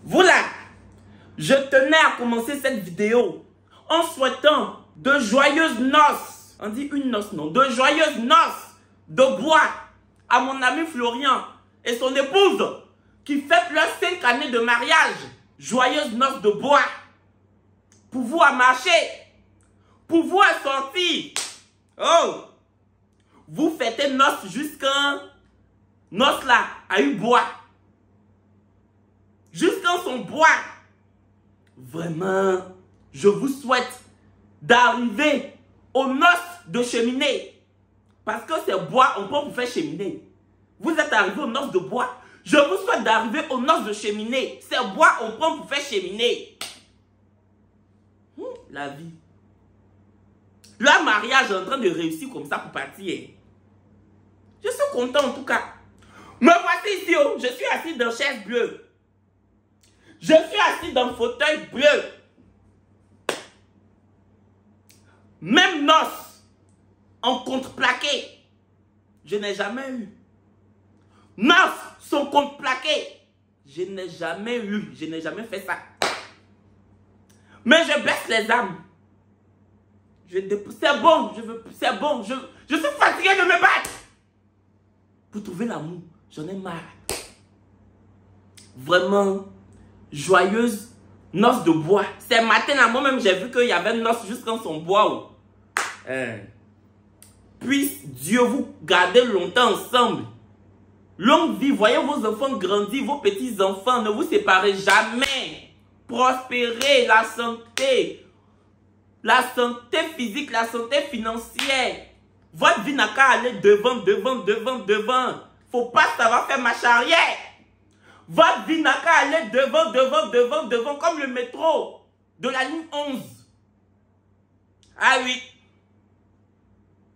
Voilà, je tenais à commencer cette vidéo en souhaitant de joyeuses noces. On dit une noce, non, de joyeuses noces de bois à mon ami Florian et son épouse qui fêtent leurs 5 années de mariage. Joyeuses noces de bois. Pour vous à marcher, pour vous à sortir. Oh, vous fêtez noces jusqu'à noces là, à une bois. Jusqu'à son bois. Vraiment, je vous souhaite d'arriver aux noces de cheminée. Parce que ces bois, on peut vous faire cheminée. Vous êtes arrivé aux noces de bois. Je vous souhaite d'arriver aux noces de cheminée. Ces bois, on peut vous faire cheminée. La vie. Leur mariage est en train de réussir comme ça pour partir. Je suis content en tout cas. Me voici ici, oh. Je suis assis dans chaise bleue. Je suis assis dans le fauteuil bleu. Même noces en contreplaqué. Je n'ai jamais eu. Noces sont contreplaquées. Je n'ai jamais eu. Je n'ai jamais fait ça. Mais je baisse les âmes. C'est bon. C'est bon. Je suis fatigué de me battre. Pour trouver l'amour. J'en ai marre. Vraiment. Joyeuse noces de bois. C'est matin là, moi-même, j'ai vu qu'il y avait une noce jusqu'en son bois. Puisse Dieu vous garder longtemps ensemble. Longue vie, voyez vos enfants grandir, vos petits-enfants, ne vous séparez jamais. Prospérez, la santé physique, la santé financière. Votre vie n'a qu'à aller devant. Faut pas savoir faire marche arrière. Votre vie n'a qu'à aller devant, comme le métro de la ligne 11. Ah oui.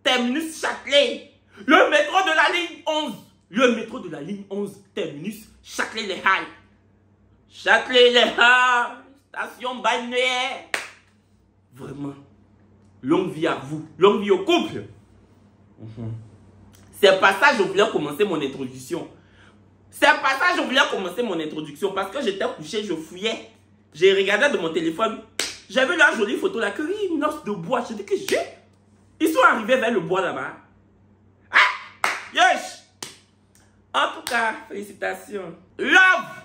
Terminus Châtelet. Le métro de la ligne 11. Le métro de la ligne 11. Terminus Châtelet-les-Halles. Châtelet-les-Halles. Station balnéaire. Vraiment. Longue vie à vous. Longue vie au couple. C'est pas ça que je voulais commencer mon introduction. C'est pas ça que je voulais commencer mon introduction. Parce que j'étais couché, je fouillais. J'ai regardé de mon téléphone. J'ai vu la jolie photo là. Que oui, une noce de bois. Je dis que j'ai. Ils sont arrivés vers le bois là-bas. Ah! Yes! En tout cas, félicitations. Love!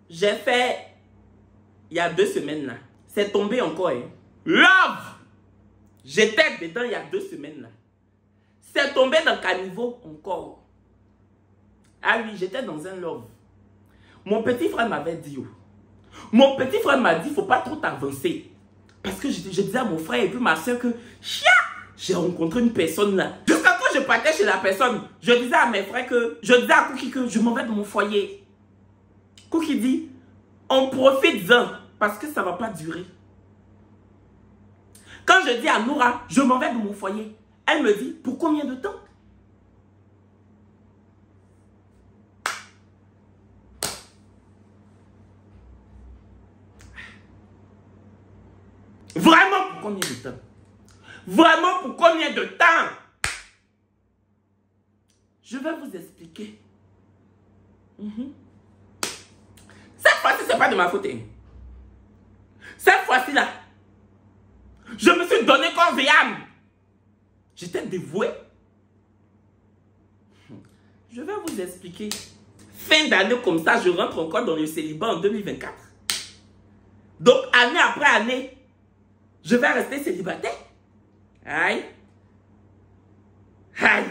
J'ai fait il y a 2 semaines là. C'est tombé encore. Hein. Love! J'étais dedans il y a 2 semaines là. C'est tombé dans caniveau encore. Ah oui, j'étais dans un love. Mon petit frère m'avait dit. Oh. Mon petit frère m'a dit, il ne faut pas trop t'avancer. Parce que je disais à mon frère et puis ma soeur que j'ai rencontré une personne là. Jusqu'à quand je partais chez la personne, je disais à mes frères que, je disais à Cookie que je m'en vais de mon foyer. Cookie dit, on profite-en parce que ça ne va pas durer. Quand je dis à Noura, je m'en vais de mon foyer, elle me dit, pour combien de temps? Vraiment pour combien de temps? Vraiment pour combien de temps? Je vais vous expliquer. Cette fois-ci, ce n'est pas de ma faute. Cette fois-ci là, je me suis donné corps et âme. J'étais dévoué. Je vais vous expliquer. Fin d'année comme ça, je rentre encore dans le célibat en 2024. Donc, année après année, je vais rester célibataire. Aïe. Aïe.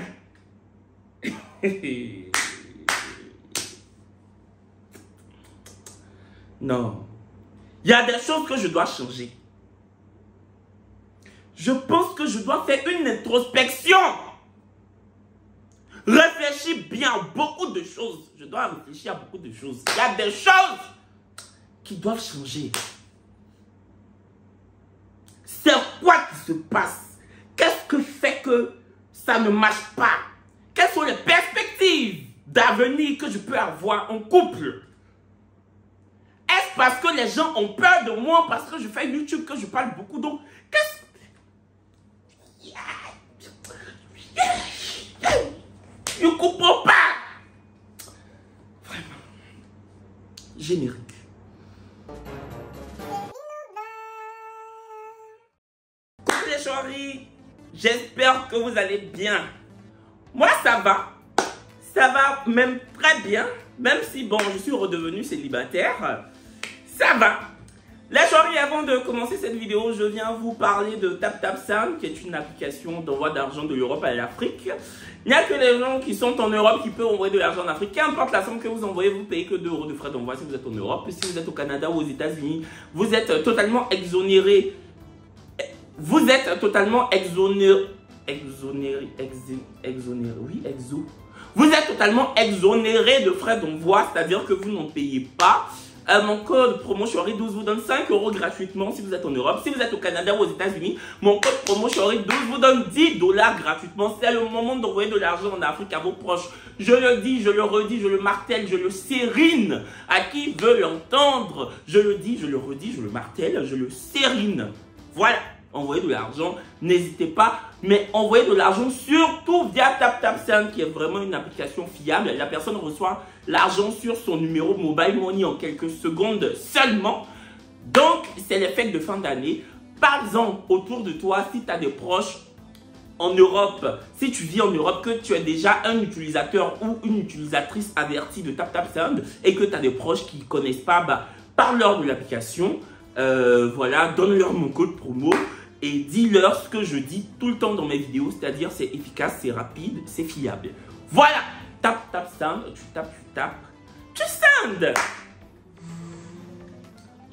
Non. Il y a des choses que je dois changer. Je pense que je dois faire une introspection. Réfléchir bien à beaucoup de choses. Je dois réfléchir à beaucoup de choses. Il y a des choses qui doivent changer. C'est quoi qui se passe? Qu'est-ce que fait que ça ne marche pas? Quelles sont les perspectives d'avenir que je peux avoir en couple? Est-ce parce que les gens ont peur de moi parce que je fais YouTube, que je parle beaucoup? Donc, qu'est-ce... Je comprends pas. Vraiment. Générique. chéris, j'espère que vous allez bien. Moi, ça va. Ça va même très bien. Même si, bon, je suis redevenu célibataire. Ça va. Les chéris, avant de commencer cette vidéo, je viens vous parler de TapTapSend, qui est une application d'envoi d'argent de l'Europe à l'Afrique. Il n'y a que les gens qui sont en Europe qui peuvent envoyer de l'argent en Afrique. Qu'importe la somme que vous envoyez, vous payez que 2 € de frais d'envoi si vous êtes en Europe. Si vous êtes au Canada ou aux États-Unis, vous êtes totalement exonéré. Vous êtes totalement exonéré. Vous êtes totalement exonéré de frais d'envoi, c'est-à-dire que vous n'en payez pas. Mon code promo Chori12 vous donne 5 € gratuitement si vous êtes en Europe. Si vous êtes au Canada ou aux États-Unis, mon code promo Chori12 vous donne 10 $ gratuitement. C'est le moment d'envoyer de l'argent en Afrique à vos proches. Je le dis, je le redis, je le martèle, je le sérine. À qui veut l'entendre, je le dis, je le redis, je le martèle, je le sérine. Voilà. Envoyez de l'argent, n'hésitez pas, mais envoyez de l'argent surtout via TapTapSend qui est vraiment une application fiable. La personne reçoit l'argent sur son numéro mobile money en quelques secondes seulement. Donc, c'est les fêtes de fin d'année. Parle-en autour de toi si tu as des proches en Europe. Si tu vis en Europe, que tu es déjà un utilisateur ou une utilisatrice avertie de TapTapSend et que tu as des proches qui ne connaissent pas, bah, parle-leur de l'application. Voilà, donne-leur mon code promo. Et dis-leur ce que je dis tout le temps dans mes vidéos, c'est-à-dire c'est efficace, c'est rapide, c'est fiable. Voilà, TapTapSend, tu tapes, tu send.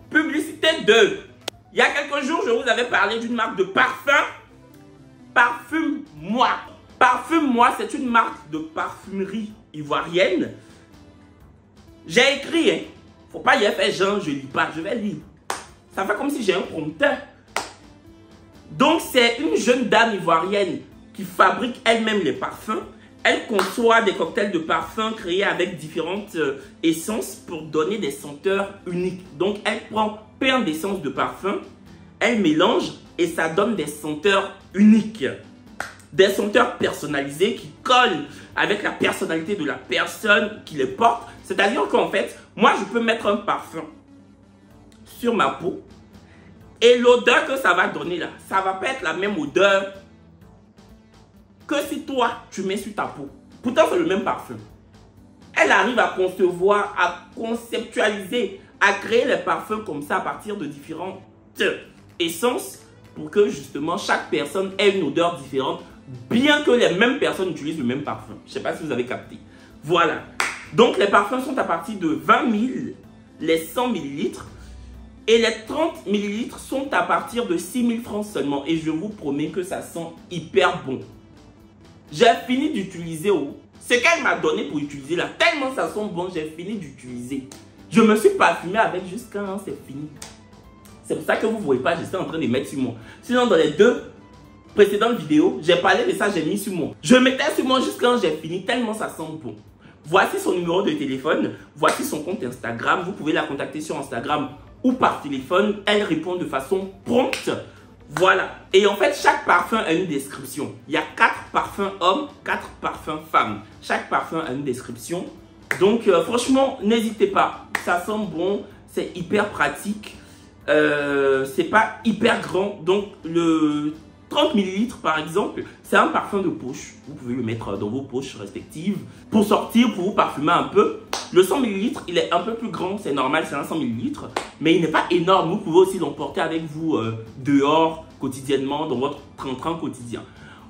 Publicité 2. Il y a quelques jours, je vous avais parlé d'une marque de parfum. Parfume-moi. Parfume-moi, c'est une marque de parfumerie ivoirienne. J'ai écrit, hein. Faut pas y faire genre, je lis pas, je vais lire. Ça fait comme si j'ai un prompteur. Donc, c'est une jeune dame ivoirienne qui fabrique elle-même les parfums. Elle conçoit des cocktails de parfums créés avec différentes essences pour donner des senteurs uniques. Donc, elle prend plein d'essences de parfum, elle mélange et ça donne des senteurs uniques. Des senteurs personnalisées qui collent avec la personnalité de la personne qui les porte. C'est-à-dire qu'en fait, moi, je peux mettre un parfum sur ma peau. Et l'odeur que ça va donner là, ça va pas être la même odeur que si toi, tu mets sur ta peau. Pourtant, c'est le même parfum. Elle arrive à concevoir, à conceptualiser, à créer les parfums comme ça à partir de différentes essences pour que justement chaque personne ait une odeur différente, bien que les mêmes personnes utilisent le même parfum. Je ne sais pas si vous avez capté. Voilà. Donc, les parfums sont à partir de 20 000, les 100 ml. Et les 30 ml sont à partir de 6 000 francs seulement. Et je vous promets que ça sent hyper bon. J'ai fini d'utiliser ce qu'elle m'a donné pour utiliser là. Tellement ça sent bon, j'ai fini d'utiliser. Je me suis parfumé avec jusqu'à c'est fini. C'est pour ça que vous ne voyez pas, j'étais en train de mettre sur moi. Sinon, dans les 2 précédentes vidéos, j'ai parlé de ça, j'ai mis sur moi. Je mettais sur moi jusqu'à j'ai fini, tellement ça sent bon. Voici son numéro de téléphone. Voici son compte Instagram. Vous pouvez la contacter sur Instagram ou par téléphone, elle répond de façon prompte. Voilà. Et en fait, chaque parfum a une description. Il y a 4 parfums hommes, 4 parfums femmes. Chaque parfum a une description. Donc, franchement, n'hésitez pas. Ça sent bon, c'est hyper pratique. C'est pas hyper grand. Donc, le 30 ml par exemple, c'est un parfum de poche. Vous pouvez le mettre dans vos poches respectives. Pour sortir, pour vous parfumer un peu. Le 100 ml, il est un peu plus grand, c'est normal, c'est un 100 ml. Mais il n'est pas énorme, vous pouvez aussi l'emporter avec vous dehors, quotidiennement, dans votre train-train quotidien.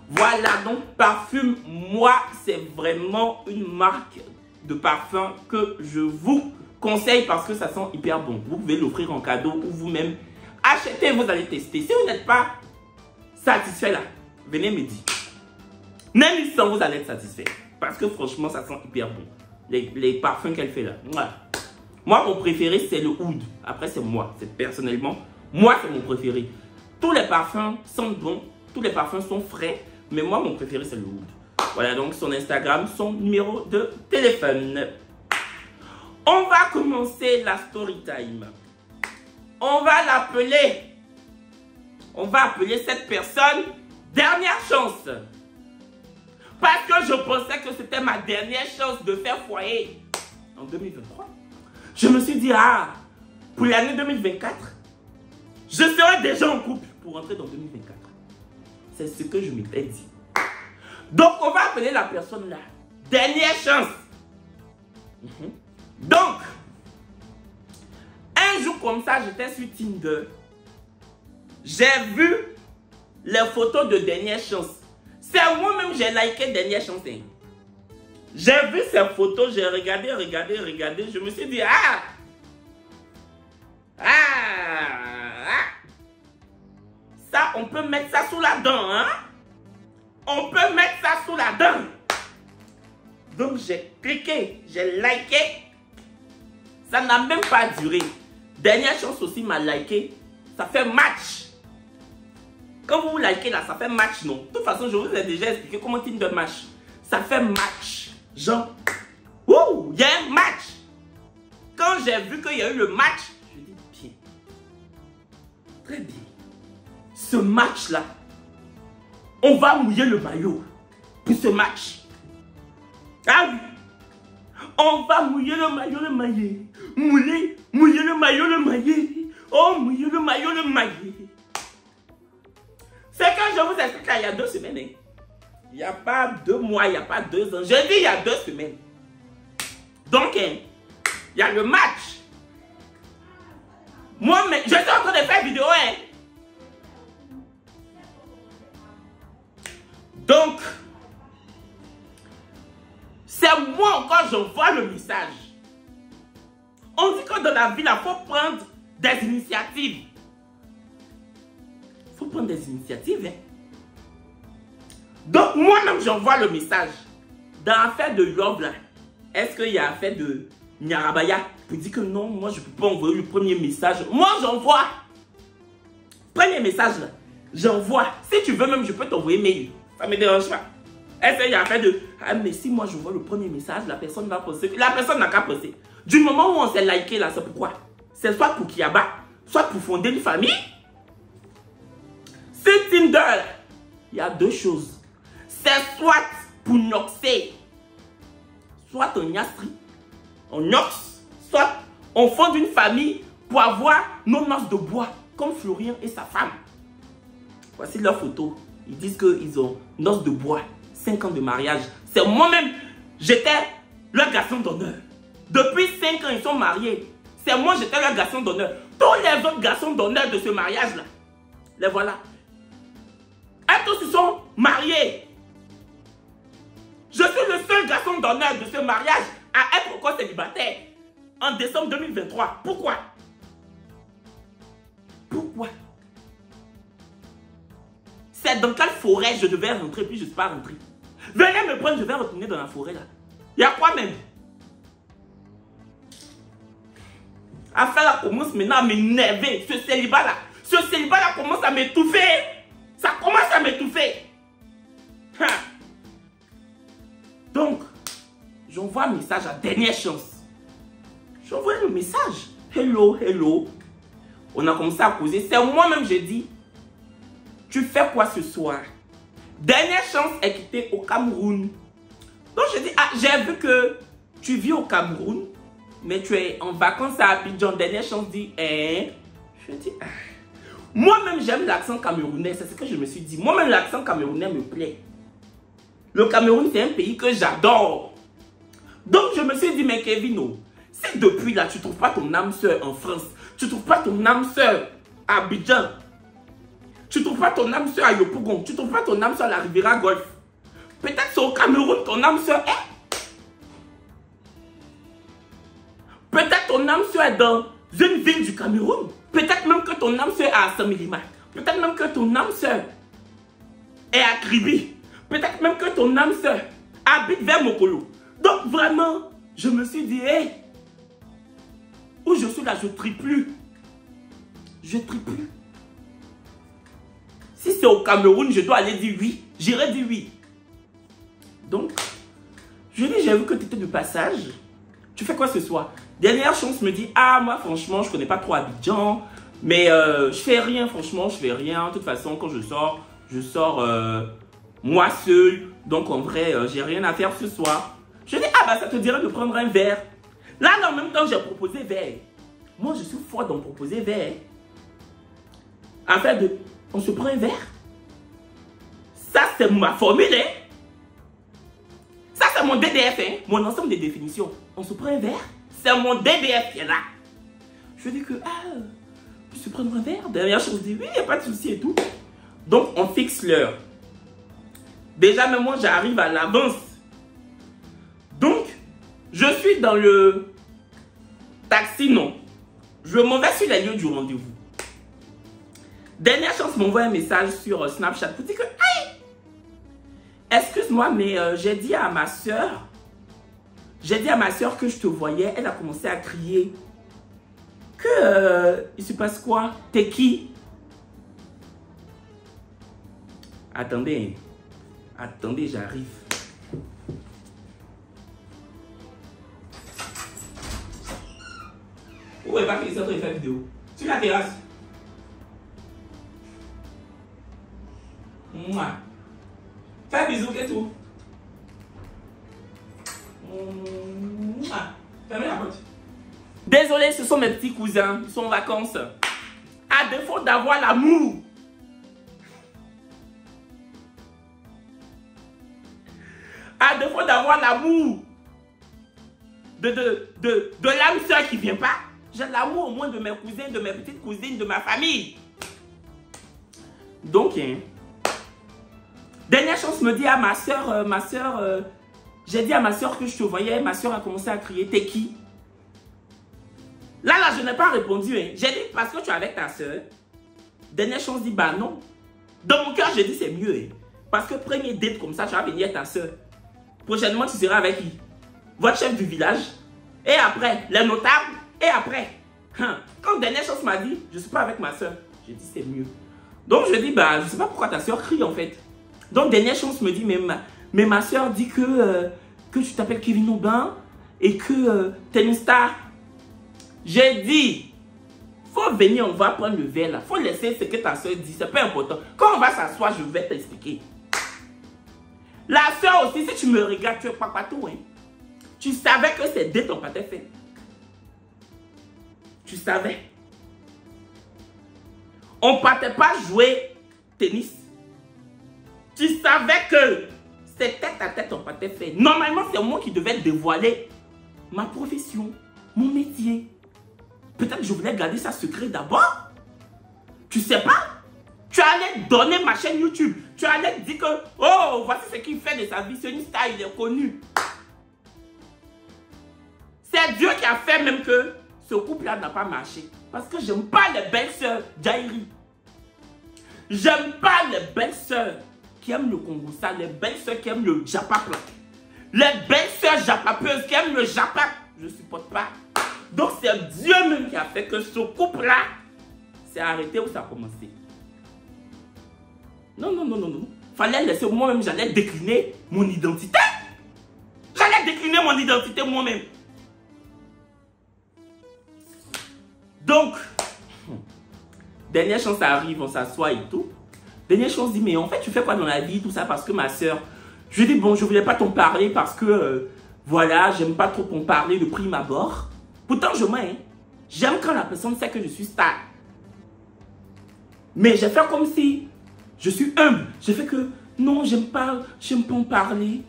Voilà, donc Parfume-moi, c'est vraiment une marque de parfum que je vous conseille parce que ça sent hyper bon. Vous pouvez l'offrir en cadeau ou vous-même acheter, vous allez tester. Si vous n'êtes pas satisfait là, venez me dire. Même sans vous allez être satisfait. Parce que franchement, ça sent hyper bon. Les parfums qu'elle fait là. Moi, mon préféré, c'est le oud. Après, c'est moi. C'est personnellement, moi, c'est mon préféré. Tous les parfums sentent bon. Tous les parfums sont frais. Mais moi, mon préféré, c'est le oud. Voilà donc son Instagram, son numéro de téléphone. On va commencer la story time. On va l'appeler. On va appeler cette personne dernière chance. Parce que je pensais que c'était ma dernière chance de faire foyer en 2023. Je me suis dit, ah, pour l'année 2024, je serai déjà en couple pour rentrer dans 2024. C'est ce que je m'étais dit. Donc, on va appeler la personne là. Dernière chance. Donc, un jour comme ça, j'étais sur Tinder. J'ai vu les photos de dernière chance. C'est moi-même j'ai liké dernière chance. J'ai vu ces photos, j'ai regardé. Je me suis dit, ça, on peut mettre ça sous la dent, hein? On peut mettre ça sous la dent. Donc, j'ai cliqué, j'ai liké. Ça n'a même pas duré. Dernière chance aussi m'a liké. Ça fait match. Quand vous likez là, ça fait match, non? De toute façon, je vous ai déjà expliqué comment Tinder match. Ça fait match. Genre, ouh, il y a un match. Quand j'ai vu qu'il y a eu le match, je dis bien. Très bien. Ce match-là, on va mouiller le maillot pour ce match. Ah oui. On va mouiller le maillot, le maillet. Mouiller le maillot, le maillet. Oh, mouiller le maillot, le maillet. C'est quand je vous explique là, il y a 2 semaines. Hein. Il n'y a pas 2 mois, il n'y a pas 2 ans. Je dis il y a 2 semaines. Donc, hein, il y a le match. Moi, mais, je suis en train de faire vidéo. Hein. Donc, c'est moi encore, j'envoie le message. On dit que dans la vie, il faut prendre des initiatives. Il faut prendre des initiatives. Hein. Donc, moi-même, j'envoie le message. Dans l'affaire de Love, là, est-ce qu'il y a affaire de Nyarabaya pour dire que non, moi, je ne peux pas envoyer le premier message. Moi, j'envoie. Premier message, là, j'envoie. Si tu veux même, je peux t'envoyer mail. Ça ne me dérange pas. Est-ce qu'il y a affaire de... Ah, mais si moi, je vois le premier message, la personne va poster. La personne n'a qu'à poster. Du moment où on s'est liké, là, c'est pourquoi? C'est soit pour Kiaba, soit pour fonder une famille. C'est Tinder. Il y a 2 choses. C'est soit pour noxer, soit on yastri, on nox, soit on fonde une famille pour avoir nos noces de bois, comme Florian et sa femme. Voici leur photo. Ils disent qu'ils ont noces de bois, 5 ans de mariage. C'est moi-même, j'étais leur garçon d'honneur. Depuis 5 ans, ils sont mariés. C'est moi, j'étais leur garçon d'honneur. Tous les autres garçons d'honneur de ce mariage-là, les voilà. Eux tous, ils sont mariés. Je suis le seul garçon d'honneur de ce mariage à être encore célibataire en décembre 2023. Pourquoi? Pourquoi? C'est dans quelle forêt je devais rentrer puis je ne suis pas rentré. Venez me prendre, je vais retourner dans la forêt là. Il y a quoi même? Affaire là commence maintenant à m'énerver. Ce célibat là commence à m'étouffer. Ça commence à m'étouffer. Donc, j'envoie un message à dernière chance. J'envoie le message. Hello, hello. On a commencé à causer. C'est moi-même, j'ai dit, tu fais quoi ce soir? Dernière chance est quittée au Cameroun. Donc, je dis, j'ai vu que tu vis au Cameroun, mais tu es en vacances à Abidjan. Dernière chance dit, Je dis, moi-même, j'aime l'accent camerounais. C'est ce que je me suis dit. Moi-même, l'accent camerounais me plaît. Le Cameroun, c'est un pays que j'adore. Donc, je me suis dit, mais Kevino, si depuis là, tu ne trouves pas ton âme sœur en France, tu ne trouves pas ton âme sœur à Abidjan, tu ne trouves pas ton âme sœur à Yopougon, tu ne trouves pas ton âme sœur à la Riviera Golf, peut-être c'est au Cameroun ton âme sœur est. Peut-être ton âme sœur est dans une ville du Cameroun. Peut-être même que ton âme sœur est à Saint-Mélimar. Peut-être même que ton âme sœur est à Kribi. Peut-être même que ton âme sœur habite vers Mokolo. Donc vraiment, je me suis dit, hey, où je suis là, je ne trie plus. Je ne trie plus. Si c'est au Cameroun, je dois aller dire oui. J'irai dire oui. Donc, je lui ai dit, j'ai vu que tu étais de passage. Tu fais quoi ce soir? Dernière chance me dit, moi franchement, je ne connais pas trop Abidjan. Mais je fais rien, franchement, je fais rien. De toute façon, quand je sors moi seul. Donc en vrai, j'ai rien à faire ce soir. Je dis, ça te dirait de prendre un verre. Là, en même temps, j'ai proposé verre. Moi, je suis fort d'en proposer verre. En fait, on se prend un verre. Ça, c'est ma formule, hein. Ça, c'est mon DDF, hein. Mon ensemble de définitions. On se prend un verre, c'est mon DDF qui est là. Je dis que, je se prendre un verre. Dernière chose, je dis, oui, il n'y a pas de souci et tout. Donc, on fixe l'heure. Déjà, même moi, j'arrive à l'avance. Donc, je suis dans le taxi, non. Je m'en vais sur les lieux du rendez-vous. Dernière chance, m'envoie un message sur Snapchat pour dire que, aïe, excuse-moi, mais j'ai dit à ma soeur que je te voyais. Elle a commencé à crier que, il se passe quoi? T'es qui? Attendez, j'arrive. Où est ma fille? C'est faire vidéo. Sur la terrasse. Mouah. Fais un bisou, qu'est-ce tout. Mouah. Fermez la porte. Désolé, ce sont mes petits cousins. Ils sont en vacances. À défaut d'avoir l'amour. À défaut d'avoir l'amour de l'âme sœur qui ne vient pas, j'ai l'amour au moins de mes cousins, de mes petites cousines, de ma famille. Donc, dernière chance, me dit à ma soeur, j'ai dit à ma soeur que je te voyais, ma soeur a commencé à crier, t'es qui? Là, je n'ai pas répondu. Hein. J'ai dit, parce que tu es avec ta soeur. Dernière chance, dit, bah non. Dans mon cœur, j'ai dit, c'est mieux. Hein. Parce que premier date comme ça, tu vas venir avec ta soeur. Prochainement, tu seras avec qui? Votre chef du village. Et après, les notables. Et après. Quand dernière chance m'a dit, je ne suis pas avec ma soeur. J'ai dit, c'est mieux. Donc, je dis, bah, je ne sais pas pourquoi ta soeur crie en fait. Donc, dernière chance me dit, mais ma soeur dit que tu t'appelles Kevin Aubin et que tu es une star. J'ai dit, faut venir, on va prendre le verre là. Faut laisser ce que ta soeur dit, c'est pas important. Quand on va s'asseoir, je vais t'expliquer. La soeur aussi, si tu me regardes, tu es pas partout. Hein. Tu savais que c'est dès ton pâté fait. Tu savais. On ne partait pas jouer tennis. Tu savais que c'est tête à tête on partait fait. Normalement, c'est moi qui devais dévoiler ma profession, mon métier. Peut-être que je voulais garder ça secret d'abord. Tu sais pas? Tu allais donner ma chaîne YouTube. Tu allais dire que, oh, voici ce qu'il fait de sa vie. C'est une star, il est connu. C'est Dieu qui a fait même que ce couple-là n'a pas marché. Parce que j'aime pas les belles-sœurs Jairi. J'aime pas les belles-sœurs qui aiment le Congo. Ça, les belles-sœurs qui aiment le japap. Les belles-sœurs japapeuses qui aiment le japap. Je ne supporte pas. Donc c'est Dieu même qui a fait que ce couple-là s'est arrêté où ça a commencé. Non. Fallait laisser moi-même, j'allais décliner mon identité. J'allais décliner mon identité moi-même. Donc, dernière chance, ça arrive, on s'assoit et tout. Dernière chance, dit, mais en fait, tu fais quoi dans la vie, tout ça, parce que ma soeur, je lui dis, bon, je voulais pas t'en parler parce que, voilà, j'aime pas trop qu'on parle de prime abord. Pourtant, je m'aime. Hein. J'aime quand la personne sait que je suis star. Mais j'ai fait comme si je suis humble. J'ai fait que, non, j'aime pas en parler.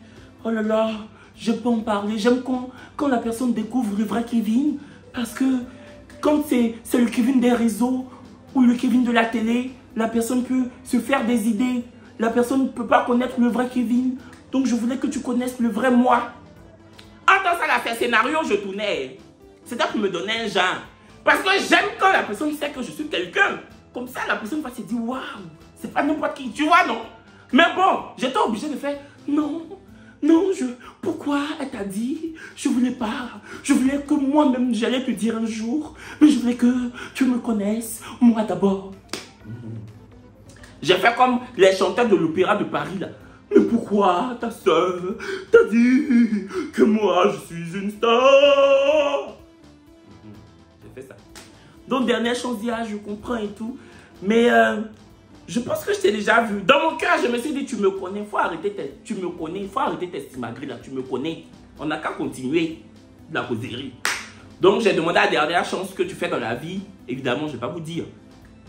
Oh là là, j'aime pas en parler. J'aime quand la personne découvre le vrai Kevin. Parce que, quand c'est le Kevin des réseaux ou le Kevin de la télé, la personne peut se faire des idées. La personne ne peut pas connaître le vrai Kevin. Donc, je voulais que tu connaisses le vrai moi. En tant que ça, c'est un scénario, je tournais. C'était pour me donner un genre. Parce que j'aime quand la personne sait que je suis quelqu'un. Comme ça, la personne va se dire, waouh, c'est pas n'importe qui. Tu vois, non? Mais bon, j'étais obligé de faire, non, pourquoi elle t'a dit? Je voulais pas. Je voulais que moi-même, j'allais te dire un jour. Mais je voulais que tu me connaisses, moi d'abord. J'ai fait comme les chanteurs de l'opéra de Paris, là. Mais pourquoi ta soeur t'a dit que moi, je suis une star? J'ai fait ça. Donc, dernière chose, je comprends et tout. Mais je pense que je t'ai déjà vu. Dans mon cœur, je me suis dit, tu me connais, il faut arrêter tes stimagris là, tu me connais. On n'a qu'à continuer la causerie. Donc, j'ai demandé à la dernière chance que tu fais dans la vie. Évidemment, je ne vais pas vous dire.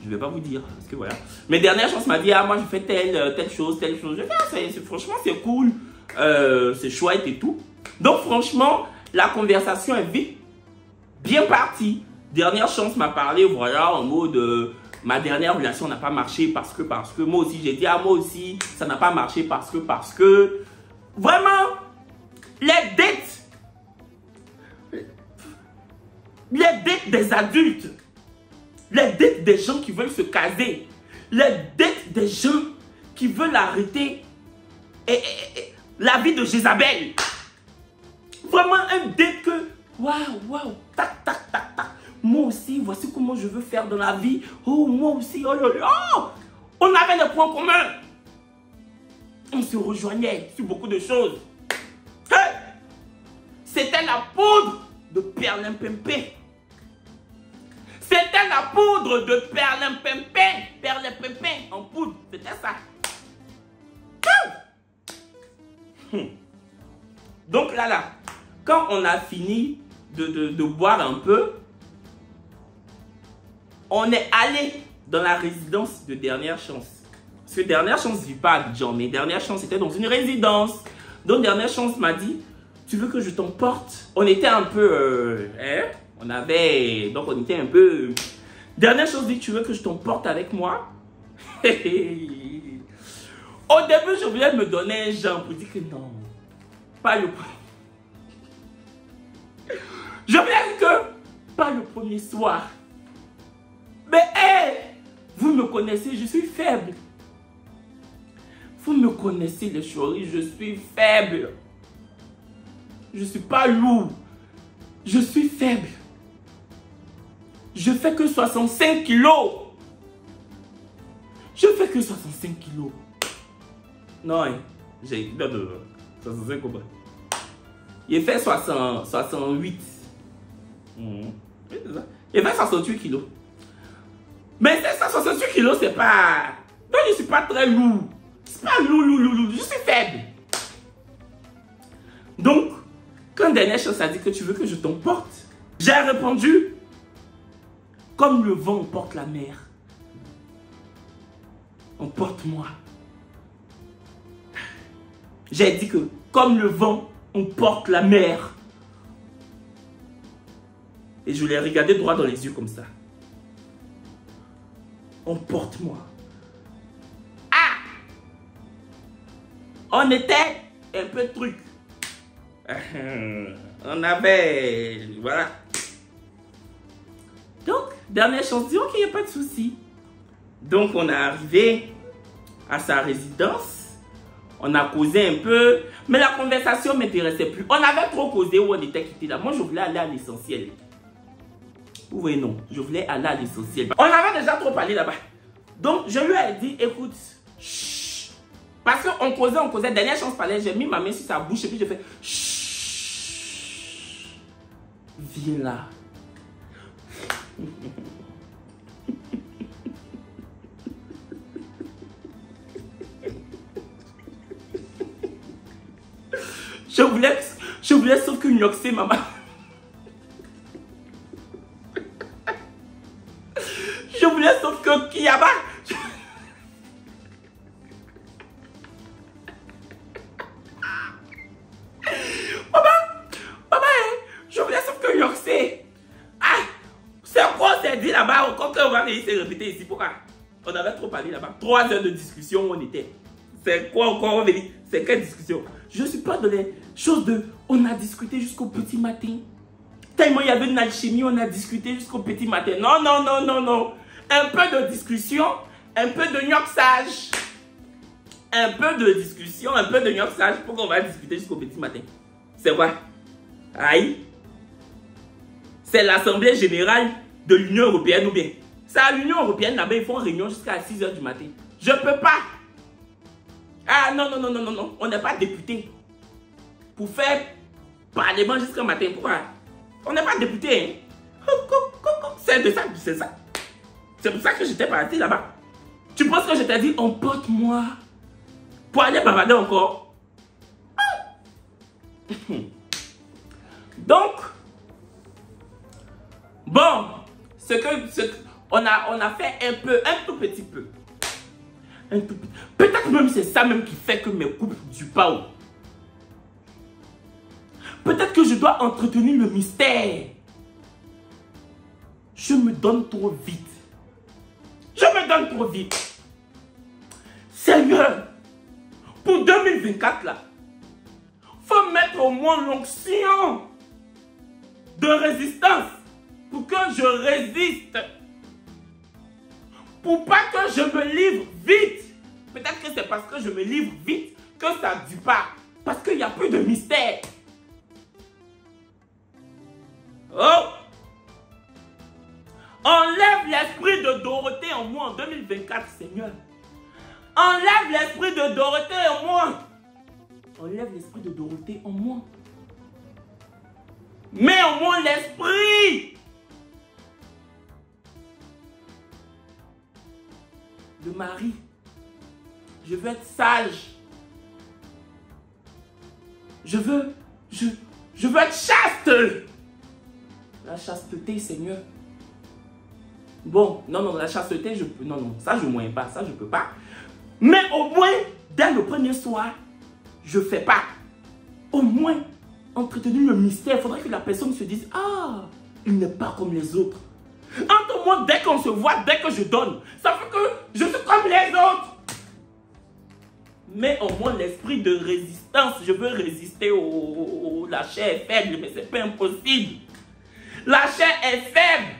Je ne vais pas vous dire, parce que voilà. Mes dernières chances m'a dit, ah, moi, je fais telle chose. Je dis, ah, franchement, c'est cool. C'est chouette et tout. Donc, franchement, la conversation est vite bien partie. Dernière chance m'a parlé, voilà, en mode, ma dernière relation n'a pas marché parce que, moi aussi, j'ai dit, ah, moi aussi, ça n'a pas marché parce que, vraiment, les dates des adultes, les dates des gens qui veulent se caser, les dates des gens qui veulent arrêter la vie de Jézabel. Vraiment un date que, waouh, tac, tac, tac, tac. Moi aussi, voici comment je veux faire dans la vie. Oh, moi aussi, oh là là. On avait des points communs. On se rejoignait sur beaucoup de choses. Hey! C'était la poudre de perlimpinpin. C'était la poudre de perlimpinpin. Perlimpinpin en poudre. C'était ça. Donc là, quand on a fini de boire un peu, on est allé dans la résidence de Dernière Chance. Parce que Dernière Chance ne vit pas à Abidjan, mais Dernière Chance était dans une résidence. Donc Dernière Chance m'a dit, tu veux que je t'emporte? On était un peu... Donc on était un peu... Dernière Chance dit, tu veux que je t'emporte avec moi? Au début, je voulais me donner un genre pour dire que non. Pas le... Je voulais dire que pas le premier soir. Mais vous me connaissez, je suis faible. Vous me connaissez les choris, je suis faible. Je ne suis pas lourd. Je suis faible. Je fais que 65 kilos. Je fais que 65 kilos. Non, j'ai... Non, 65 combien? Il fait 68. Oui, c'est ça. Il fait 68 kilos. Mais c'est ça, 68 kilos, c'est pas... Donc, je ne suis pas très lourd. C'est pas lourd. Je suis faible. Donc, quand Dernière Chance a dit que tu veux que je t'emporte, j'ai répondu, comme le vent emporte la mer. Emporte-moi. J'ai dit que, comme le vent emporte la mer. Et je l'ai regardé droit dans les yeux comme ça. Emporte-moi. Ah! On était un peu truc. On avait... Voilà. Donc, Dernière Chance dit, ok, il n'y a pas de souci. Donc, on est arrivé à sa résidence. On a causé un peu. Mais la conversation ne m'intéressait plus. On avait trop causé où on était quitté là. Moi, je voulais aller à l'essentiel. Vous voyez, non. Je voulais aller à l'essentiel. On avait déjà trop parlé là-bas. Donc, je lui ai dit, écoute, chut. Parce qu'on causait. Dernière Chance parlait. J'ai mis ma main sur sa bouche et puis j'ai fait, chut. Viens là. Je voulais sauf que Nyoxé, maman. Je voulais sauf que Kiyaba. Maman, je voulais sauf que Nyoxé. Ah, c'est quoi on s'est dit là-bas? Quand on va venir se répéter ici, pourquoi? On avait trop parlé là-bas. 3 heures de discussion où on était. C'est quoi encore on venir? C'est quelle discussion? Je ne suis pas dans les choses de... On a discuté jusqu'au petit matin. Tellement il y avait une alchimie, on a discuté jusqu'au petit matin. Non. Un peu de discussion, un peu de gnoxage. Un peu de discussion, un peu de gnoxage pour qu'on va discuter jusqu'au petit matin. C'est quoi? Aïe. C'est l'Assemblée Générale de l'Union Européenne ou bien? C'est à l'Union Européenne là-bas, ils font réunion jusqu'à 6 h du matin. Je peux pas. Ah non. On n'est pas député pour faire parlement jusqu'au matin. Pourquoi? On n'est pas député. Hein? C'est de ça, c'est ça. C'est pour ça que j'étais parti là-bas. Tu penses que je t'ai dit, emporte-moi pour aller bavarder encore? Donc, bon, On a fait un peu, un tout petit peu. Peut-être même c'est ça même qui fait que mes couples ne durent pas. Peut-être que je dois entretenir le mystère. Je me donne trop vite. Je me donne trop vite. Seigneur, pour 2024 là, faut mettre au moins l'onction de résistance pour que je résiste. Pour pas que je me livre vite. Peut-être que c'est parce que je me livre vite que ça ne dure pas. Parce qu'il n'y a plus de mystère. Oh! Enlève l'esprit de Dorothée en moi en 2024, Seigneur. Enlève l'esprit de Dorothée en moi. Enlève l'esprit de Dorothée en moi. Mets en moi l'esprit de Marie. Je veux être sage. Je veux être chaste. La chasteté, Seigneur. Bon, non, la chasteté, non, ça je ne moyen pas, ça je ne peux pas. Mais au moins, dès le premier soir, je ne fais pas. Au moins, entretenir le mystère, il faudrait que la personne se dise, ah, il n'est pas comme les autres. Entre moi, dès qu'on se voit, dès que je donne, ça fait que je suis comme les autres. Mais au moins l'esprit de résistance, je veux résister la chair est faible, mais c'est pas impossible. La chair est faible.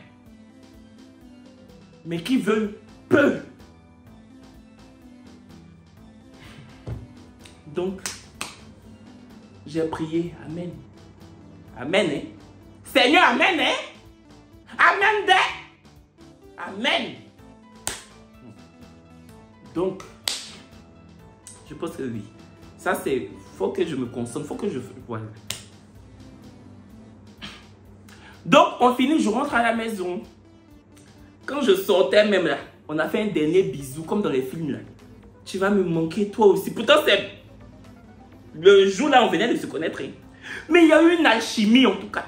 Mais qui veut, peut. Donc, j'ai prié, amen. Amen, hein. Seigneur, amen, hein. Amen, amen. Donc, je pense que oui. Ça, c'est... faut que je me concentre. Faut que je... Voilà. Donc, on finit. Je rentre à la maison. Quand je sortais même là, on a fait un dernier bisou, comme dans les films là. Tu vas me manquer, toi aussi. Pourtant, c'est... Le jour là, on venait de se connaître. Hein. Mais il y a eu une alchimie, en tout cas.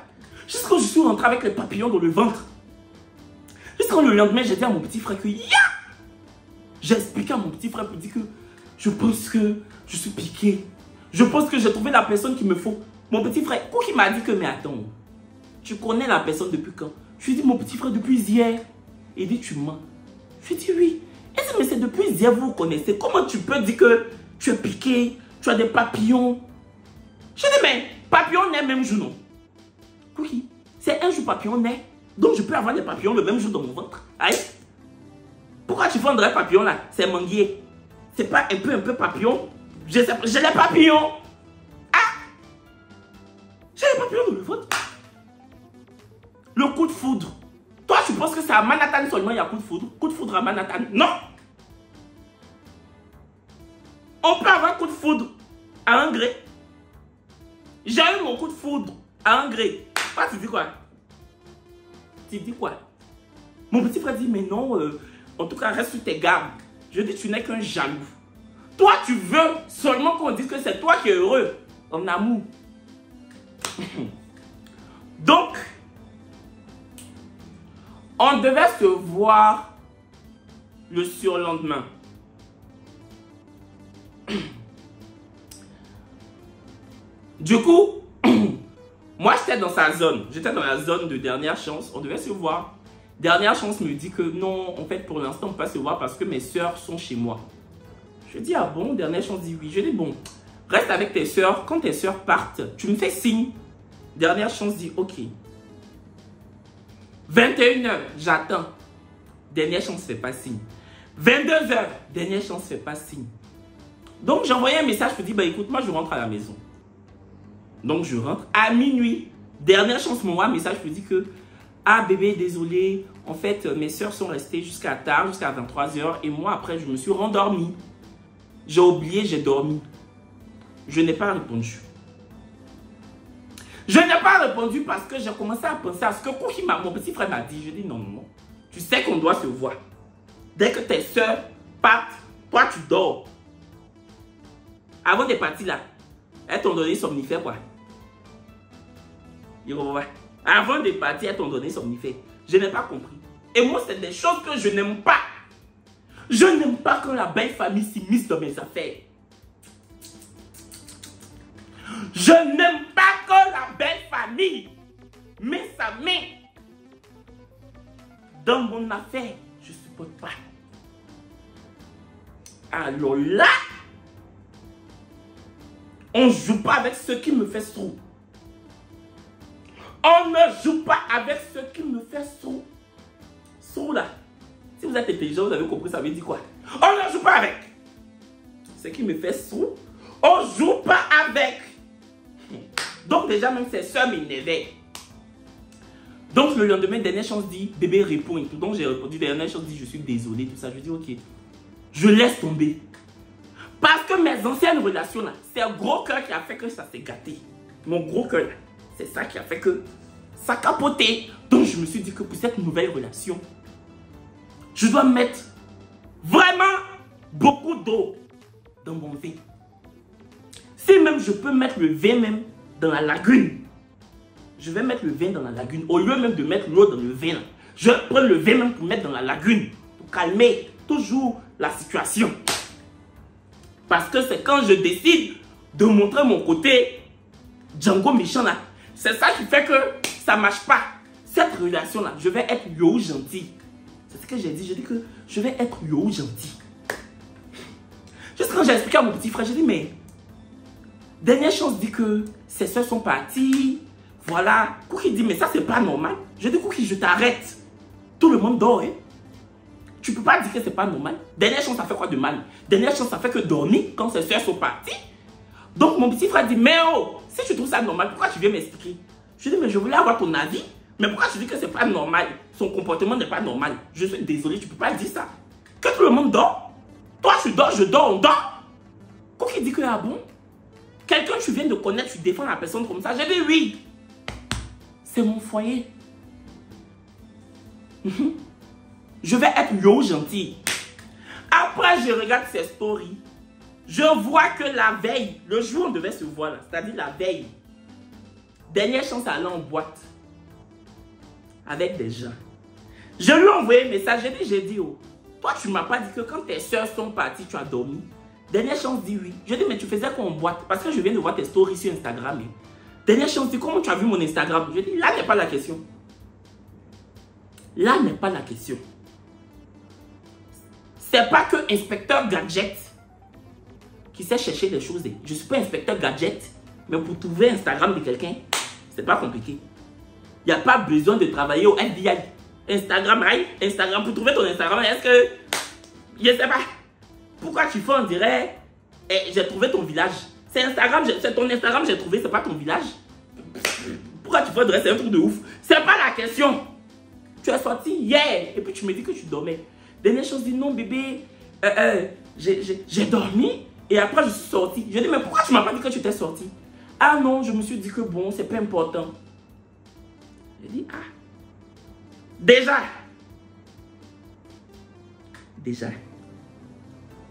Jusqu'à je suis rentré avec les papillons dans le ventre. Jusqu'au lendemain, j'ai dit à mon petit frère que... J'ai expliqué à mon petit frère pour dire que... Je pense que je suis piqué. Je pense que j'ai trouvé la personne qu'il me faut. Mon petit frère, quoi qu'il m'a dit que, mais attends, tu connais la personne depuis quand? Je lui ai dit, mon petit frère, depuis hier. Il dit, tu mens. Je lui ai dit, oui. Il dit, mais c'est depuis hier, vous vous connaissez. Comment tu peux dire que tu es piqué, tu as des papillons? Je lui ai dit, mais papillon naît même jour, non? Oui, c'est un jour papillon naît. Donc je peux avoir des papillons le même jour dans mon ventre. Aïe. Pourquoi tu vendrais les papillons là? C'est manguier. C'est pas un peu papillon. J'ai les papillons. Ah! J'ai les papillons dans le ventre. Le coup de foudre. Toi, tu penses que c'est à Manhattan seulement il y a coup de foudre? Coup de foudre à Manhattan. Non! On peut avoir coup de foudre à un gré. J'ai eu mon coup de foudre à un gré. Ah, tu dis quoi? Tu dis quoi? Mon petit frère dit, mais non, en tout cas, reste sur tes gardes. Je dis, tu n'es qu'un jaloux. Toi, tu veux seulement qu'on dise que c'est toi qui es heureux en amour. Donc, on devait se voir le surlendemain. Du coup, moi, j'étais dans sa zone. J'étais dans la zone de dernière chance. On devait se voir. Dernière chance me dit que non, en fait, pour l'instant, on ne peut pas se voir parce que mes soeurs sont chez moi. Je dis, ah bon? Dernière chance dit oui. Je dis, bon, reste avec tes soeurs. Quand tes soeurs partent, tu me fais signe. Dernière chance dit, ok. 21h, j'attends. Dernière chance, fais pas signe. 22h, dernière chance, fais pas signe. Donc, j'ai envoyé un message pour dire, bah écoute, moi, je rentre à la maison. Donc, je rentre à minuit. Dernière chance, m'envoie un message pour dire que, ah bébé, désolé, en fait, mes soeurs sont restées jusqu'à tard, jusqu'à 23h. Et moi, après, je me suis rendormi. J'ai oublié, j'ai dormi. Je n'ai pas répondu. Je n'ai pas répondu parce que j'ai commencé à penser à ce que mon petit frère m'a dit. Je dis non, non, non. Tu sais qu'on doit se voir. Dès que tes soeurs partent, toi, tu dors. Avant de partir là, elles t'ont donné somnifère quoi. Avant de partir, elles t'ont donné somnifère. Je n'ai pas compris. Et moi, c'est des choses que je n'aime pas. Je n'aime pas quand la belle famille s'immisce dans mes affaires. Je n'aime pas quand la belle famille met sa main dans mon affaire. Je ne supporte pas. Alors là, on ne joue pas avec ce qui me fait sourd. On ne joue pas avec ce qui me fait sourd. Sourd là. Si vous êtes intelligent, vous avez compris, ça veut dire quoi? On ne joue pas avec. Ce qui me fait sourd, on ne joue pas avec. Donc déjà, même ses soeurs m'énervaient. Donc le lendemain, dernière chance dit, bébé répond et tout. Donc j'ai répondu, dernière chance dit, je suis désolé, tout ça. Je dis, ok, je laisse tomber. Parce que mes anciennes relations là, c'est un gros cœur qui a fait que ça s'est gâté. Mon gros cœur là, c'est ça qui a fait que ça a capoté. Donc je me suis dit que pour cette nouvelle relation, je dois mettre vraiment beaucoup d'eau dans mon vin. Si même je peux mettre le vin même dans la lagune, je vais mettre le vin dans la lagune. Au lieu même de mettre l'eau dans le vin, là, je vais prendre le vin même pour mettre dans la lagune. Pour calmer toujours la situation. Parce que c'est quand je décide de montrer mon côté Django méchant là. C'est ça qui fait que ça ne marche pas. Cette relation là, je vais être yo gentil. C'est ce que j'ai dit. J'ai dit que je vais être yo gentil. Juste quand j'ai expliqué à mon petit frère, j'ai dit mais dernière chance dit que ses soeurs sont parties. Voilà. Cookie dit mais ça c'est pas normal. Je dis Cookie, je t'arrête. Tout le monde dort. Hein? Tu peux pas dire que c'est pas normal. Dernière chance ça fait quoi de mal? Dernière chance ça fait que dormir quand ses soeurs sont parties. Donc mon petit frère dit mais oh, si tu trouves ça normal, pourquoi tu viens m'expliquer? Je dis mais je voulais avoir ton avis. Mais pourquoi tu dis que c'est pas normal? Son comportement n'est pas normal. Je suis désolé, tu peux pas dire ça. Que tout le monde dort. Toi tu dors, je dors, on dort. Cookie dit que ah bon? Quelqu'un tu viens de connaître, tu défends la personne comme ça. J'ai dit oui. C'est mon foyer. Je vais être yo gentil. Après, je regarde ses stories. Je vois que la veille, le jour où on devait se voir, c'est-à-dire la veille, dernière chance à aller en boîte avec des gens. Je lui ai envoyé un message, j'ai dit, oh, toi tu ne m'as pas dit que quand tes soeurs sont parties, tu as dormi. Dernière chance dit oui. Je dis, mais tu faisais quoi en boîte? Parce que je viens de voir tes stories sur Instagram. Dernière chance dit, comment tu as vu mon Instagram? Je dis, là n'est pas la question. Là n'est pas la question. C'est pas que inspecteur gadget qui sait chercher les choses. Je ne suis pas inspecteur gadget, mais pour trouver Instagram de quelqu'un, c'est pas compliqué. Il n'y a pas besoin de travailler au FBI. Instagram, pour trouver ton Instagram, est-ce que... Je ne sais pas. Pourquoi tu fais on dirait, j'ai trouvé ton village. C'est Instagram, c'est ton Instagram, j'ai trouvé, c'est pas ton village. Pourquoi tu fais on dirait, c'est un truc de ouf. C'est pas la question. Tu es sorti hier et puis tu me dis que tu dormais. Dernière chose, dis non bébé, j'ai dormi et après je suis sorti. Je dis mais pourquoi tu m'as pas dit que tu étais sorti? Ah non, je me suis dit que bon, c'est pas important. J'ai dit ah. Déjà,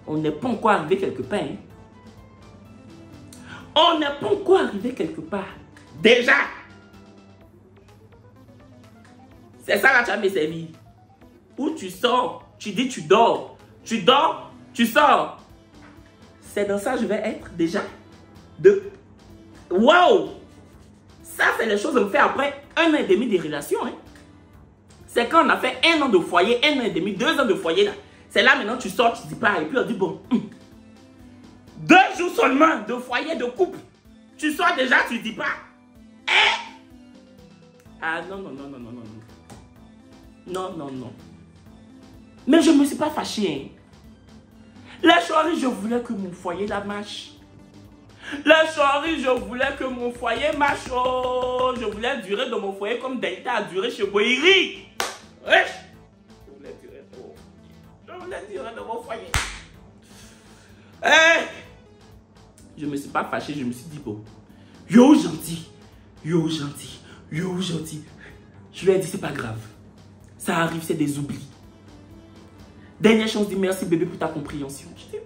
on n'est pas encore arrivé quelque part. Hein? On n'est pas encore arrivé quelque part. Déjà. C'est ça là, tu as me servi. Où tu sors, tu dis tu dors. Tu dors, tu sors. C'est dans ça que je vais être déjà. Waouh! Ça, c'est les choses qu'on fait après 1 an et demi de relation. Hein? C'est quand on a fait 1 an de foyer, 1 an et demi, 2 ans de foyer là. C'est là maintenant tu sors, tu dis pas. Et puis on dit bon, 2 jours seulement de foyer, de couple. Tu sors déjà, tu dis pas. Eh? Ah non, non, non, non, non, non. Non, non, non. Mais je ne me suis pas fâché. Hein. La soirée, je voulais que mon foyer la marche. La soirée, je voulais que mon foyer marche. Oh, je voulais durer dans mon foyer comme Delta a duré chez Boiri. Ouais. Je voulais durer dans mon foyer. Hey. Je ne me suis pas fâché, je me suis dit bon. Yo gentil. Yo gentil. Yo gentil. Je lui ai dit c'est pas grave. Ça arrive, c'est des oublis. Dernière chance, dis merci bébé pour ta compréhension. Je dis,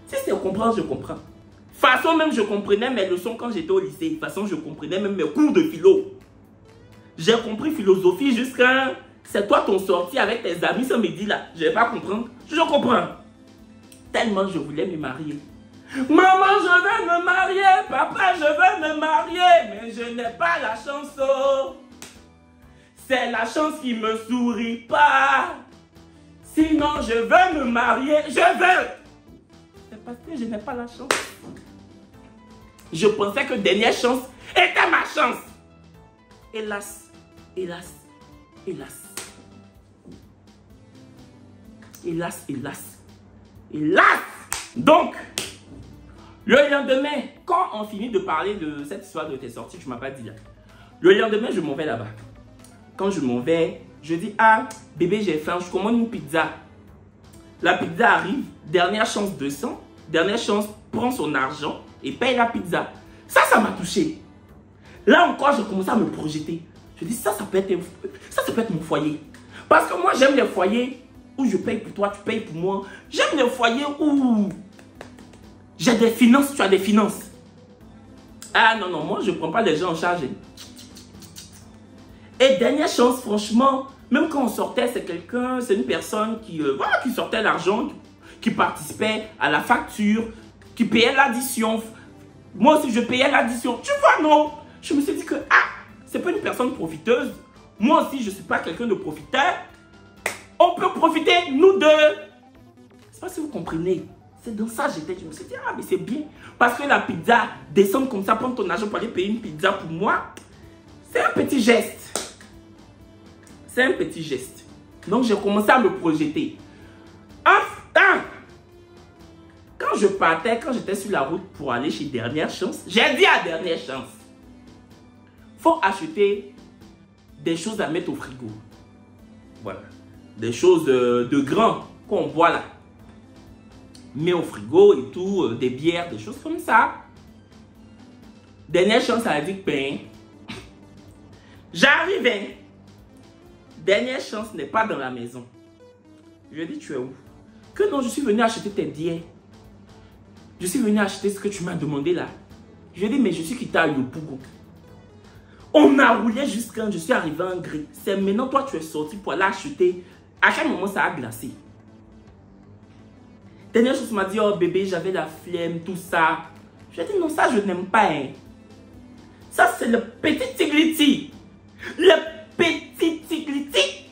si c'est comprendre, je comprends. De toute façon, même je comprenais mes leçons quand j'étais au lycée. De toute façon, je comprenais même mes cours de philo. J'ai compris philosophie jusqu'à c'est toi ton sortie avec tes amis ce midi-là. Je ne vais pas comprendre. Je comprends. Tellement je voulais me marier. Maman, je veux me marier. Papa, je veux me marier. Mais je n'ai pas la chance. Oh. C'est la chance qui me sourit pas. Sinon, je veux me marier. Je veux. C'est parce que je n'ai pas la chance. Je pensais que dernière chance était ma chance. Hélas, hélas, hélas. Hélas, hélas, hélas. Donc, le lendemain, quand on finit de parler de cette histoire de tes sorties, tu ne m'as pas dit là. Le lendemain, je m'en vais là-bas. Quand je m'en vais, je dis, ah, bébé, j'ai faim, je commande une pizza. La pizza arrive, dernière chance 200, dernière chance, prend son argent et paye la pizza. Ça m'a touché. Là encore, je commence à me projeter. Je dis, ça peut être mon foyer. Parce que moi, j'aime les foyers où je paye pour toi, tu payes pour moi. J'aime les foyers où j'ai des finances, tu as des finances. Ah non, non, moi, je ne prends pas les gens en charge. Et dernière chance, franchement, même quand on sortait, c'est une personne qui sortait l'argent, qui participait à la facture, qui payait l'addition. Moi aussi, je payais l'addition. Tu vois, non? Je me suis dit que, c'est pas une personne profiteuse. Moi aussi, je ne suis pas quelqu'un de profiteur. On peut profiter, nous deux. Je ne sais pas si vous comprenez. C'est dans ça que j'étais. Je me suis dit, mais c'est bien. Parce que la pizza, descendre comme ça, prendre ton argent pour aller payer une pizza pour moi, c'est un petit geste. C'est un petit geste. Donc, j'ai commencé à me projeter. Enfin, quand je partais, quand j'étais sur la route pour aller chez Dernière Chance, j'ai dit à Dernière Chance, faut acheter des choses à mettre au frigo. Voilà. Des choses de grand qu'on boit là. Mets au frigo et tout, des bières, des choses comme ça. Dernière chance, ça a dit que ben, j'arrive, hein. Dernière chance n'est pas dans la maison. Je lui ai dit, tu es où? Que non, je suis venu acheter tes bières. Je suis venu acheter ce que tu m'as demandé là. Je lui ai dit, mais je suis quitté à Yopougon. On a roulé jusqu'à je suis arrivé en gris. C'est maintenant toi tu es sorti pour aller acheter. À quel moment ça a glacé? Dernière chose m'a dit, oh bébé, j'avais la flemme, tout ça. Je lui ai dit, non, ça je n'aime pas. Hein. Ça c'est le petit tigliti. Le petit tigliti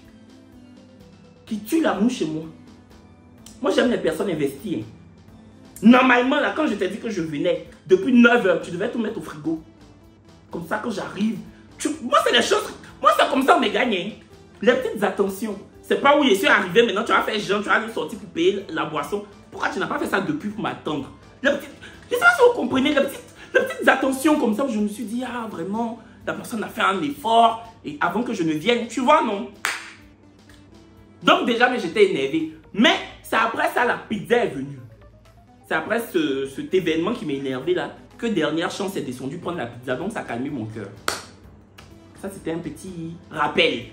qui tue l'amour chez moi. Moi j'aime les personnes investies. Hein. Normalement là, quand je t'ai dit que je venais, depuis 9 h, tu devais tout mettre au frigo. Comme ça, quand j'arrive, moi, c'est les choses. Moi, c'est comme ça, on me gagne. Hein. Les petites attentions. C'est pas où je suis arrivé, maintenant, tu vas faire genre, tu vas aller sortir pour payer la boisson. Pourquoi tu n'as pas fait ça depuis pour m'attendre? Je ne sais pas si vous comprenez, les petites attentions comme ça, où je me suis dit, ah, vraiment, la personne a fait un effort, et avant que je ne vienne, tu vois, non? Donc, déjà, mais j'étais énervé. Mais, c'est après ça, la pizza est venue. C'est après cet événement qui m'a énervé, là, que Dernière Chance est descendu prendre la pizza, donc ça a calmé mon cœur. Ça, c'était un petit rappel.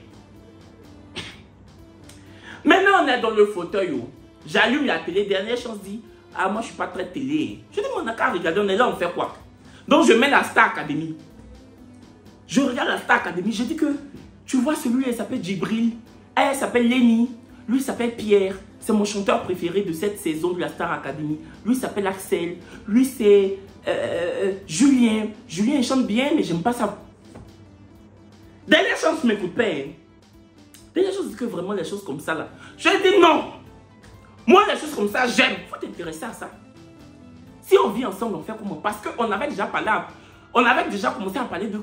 Maintenant, on est dans le fauteuil. Oh. J'allume la télé. Dernière Chance dit, ah, moi, je ne suis pas très télé. Je dis, mon accord, regardez, on est là, on fait quoi? Donc, je mets la Star Academy. Je regarde la Star Academy. Je dis que, tu vois, celui-là, il s'appelle Djibril. Elle s'appelle Lénie. Lui, il s'appelle Pierre. C'est mon chanteur préféré de cette saison de la Star Academy. Lui, il s'appelle Axel. Lui, c'est Julien. Julien, il chante bien, mais j'aime pas ça. Dernière chance, ne m'écoute pas. Hein. Dernière chose, c'est que vraiment les choses comme ça, là. Je dis non. Moi, les choses comme ça, j'aime. Il faut t'intéresser à ça. Si on vit ensemble, on fait comment? Parce qu'on avait déjà parlé, on avait déjà commencé à parler de...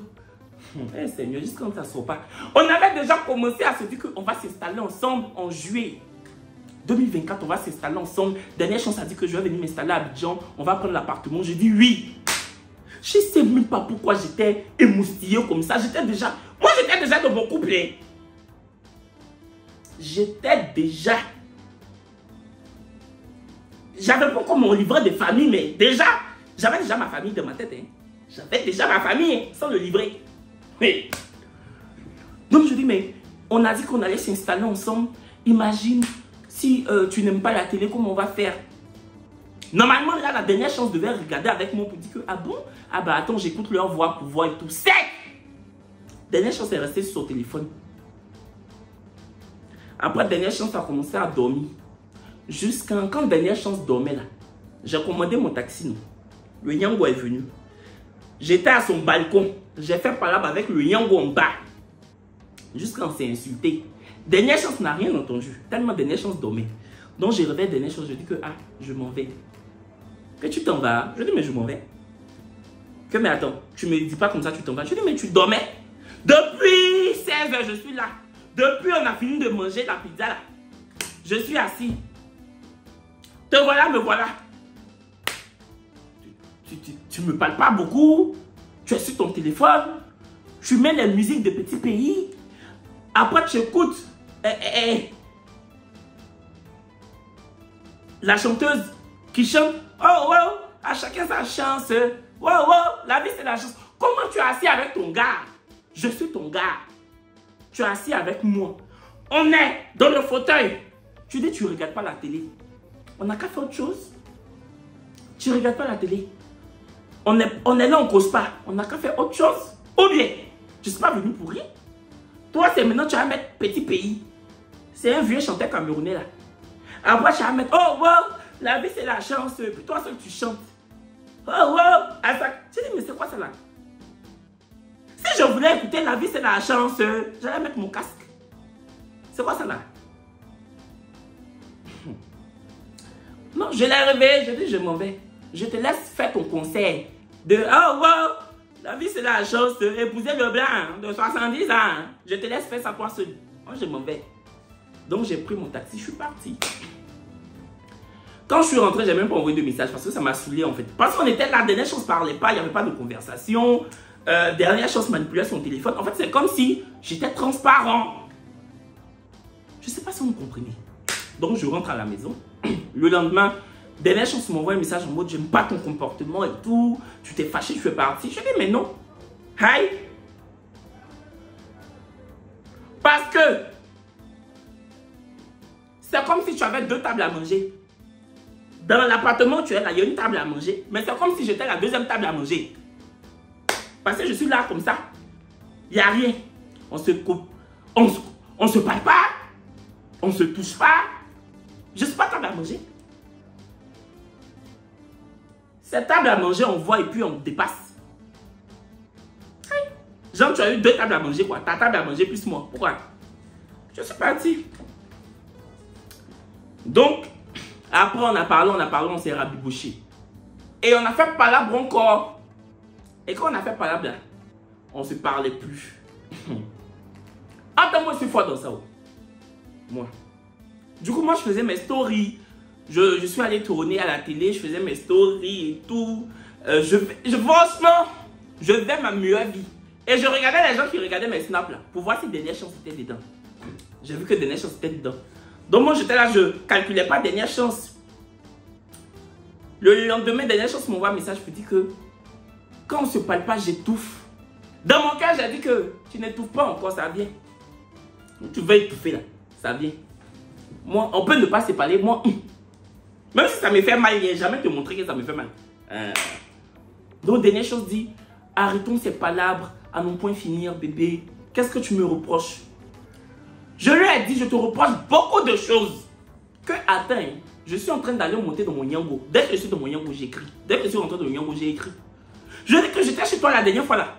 Eh Seigneur, juste quand ça ne sort pas. On avait déjà commencé à se dire qu'on va s'installer ensemble en juillet 2024, on va s'installer ensemble. Dernière chance, a dit que je vais venir m'installer à Abidjan. On va prendre l'appartement. Je dis oui. Je ne sais même pas pourquoi j'étais émoustillé comme ça. Moi, j'étais déjà dans mon couple. Hein. J'avais pas comme mon livret de famille, mais j'avais déjà ma famille dans ma tête. Hein. J'avais déjà ma famille hein, sans le livret. Mais, donc je dis, mais on a dit qu'on allait s'installer ensemble. Imagine si tu n'aimes pas la télé, comment on va faire? Normalement, là, la Dernière Chance devait regarder avec moi pour dire que, ah bon? Ah bah attends, j'écoute leur voix pour voir et tout. Sec! Dernière Chance est restée sur son téléphone. Après, dernière chance, ça a commencé à dormir. Jusqu'à quand dernière chance dormait là, j'ai commandé mon taxi. Non? Le Nyango est venu. J'étais à son balcon. J'ai fait palabre avec le Nyango en bas. Jusqu'à on s'est insulté. Dernière chance n'a rien entendu. Tellement dernière chance dormait. Donc j'ai réveillé dernière chance. Je dis que je m'en vais. Que tu t'en vas? Je dis mais je m'en vais. Que mais attends, tu me dis pas comme ça tu t'en vas. Je dis mais tu dormais. Depuis 16 h je suis là. Depuis on a fini de manger la pizza là. Je suis assis. Te voilà, me voilà. Tu me parles pas beaucoup. Tu es sur ton téléphone. Tu mets les musiques de petits pays. Après tu écoutes la chanteuse qui chante. Oh, oh, à chacun sa chance. Oh, oh, la vie c'est la chance. Comment tu es assis avec ton gars? Je suis ton gars. Tu es assis avec moi. On est dans le fauteuil. Tu dis tu ne regardes pas la télé. On n'a qu'à faire autre chose. Tu ne regardes pas la télé. On est là, on ne cause pas. On n'a qu'à faire autre chose. Ou bien, je ne suis pas venu pour rien. Toi, c'est maintenant tu vas mettre petit pays. C'est un vieux chanteur camerounais là. Après, tu vas mettre oh, wow, la vie c'est la chance. Puis toi seul tu chantes. Oh, wow. Tu dis, mais c'est quoi ça là? Si je voulais écouter la vie c'est la chance, j'allais mettre mon casque. C'est quoi ça là? Non, je l'ai réveillé, je dis je m'en vais. Je te laisse faire ton conseil de oh wow, la vie c'est la chance, épouser le blanc de 70 ans. Je te laisse faire ça toi seul. Moi je m'en vais. Donc j'ai pris mon taxi, je suis parti. Quand je suis rentré, j'ai même pas envoyé de message parce que ça m'a saoulé en fait. Parce qu'on était là, dernière chose, parlait pas, il n'y avait pas de conversation. Dernière chose, manipulait son téléphone. En fait, c'est comme si j'étais transparent. Je sais pas si vous me comprenez. Donc je rentre à la maison. Le lendemain, dernière chance, m'envoie un message en mode j'aime pas ton comportement et tout. Tu t'es fâché, tu es parti. Je dis mais non. Hi. Parce que c'est comme si tu avais deux tables à manger. Dans l'appartement où tu es là, il y a une table à manger. Mais c'est comme si j'étais la deuxième table à manger. Parce que je suis là comme ça. Il n'y a rien. On se coupe. On se parle pas. On se touche pas. Je ne suis pas table à manger. Cette table à manger, on voit et puis on dépasse. Genre, tu as eu deux tables à manger, quoi. Ta table à manger plus moi. Pourquoi? Je suis parti. Donc, après, on a parlé, on s'est rabibouché. Et on a fait palabre encore. Et quand on a fait palabre, là, on ne se parlait plus. Attends, moi, je suis fort dans ça. Moi. Du coup, moi, je faisais mes stories. Je suis allé tourner à la télé, je faisais mes stories et tout. Franchement, je vivais ma meilleure vie. Et je regardais les gens qui regardaient mes snaps là, pour voir si dernière chance était dedans. J'ai vu que dernière chance était dedans. Donc moi, j'étais là, je calculais pas dernière chance. Le lendemain, dernière chance m'envoie un message pour dire que quand on se parle pas, j'étouffe. Dans mon cas, j'ai dit que tu n'étouffes pas encore, ça vient. Tu veux étouffer là, ça vient. Moi, on peut ne pas se parler, moi. Même si ça me fait mal, il n'y a jamais te montrer que ça me fait mal. Donc, dernière chose dit, arrêtons ces palabres à non point finir, bébé. Qu'est-ce que tu me reproches? Je lui ai dit, je te reproche beaucoup de choses. Que, attends, je suis en train d'aller monter dans mon Nyango. Dès que je suis dans mon Nyango, j'écris. Dès que je suis rentré dans mon Nyango, j'ai écrit. Je dis que j'étais chez toi la dernière fois là.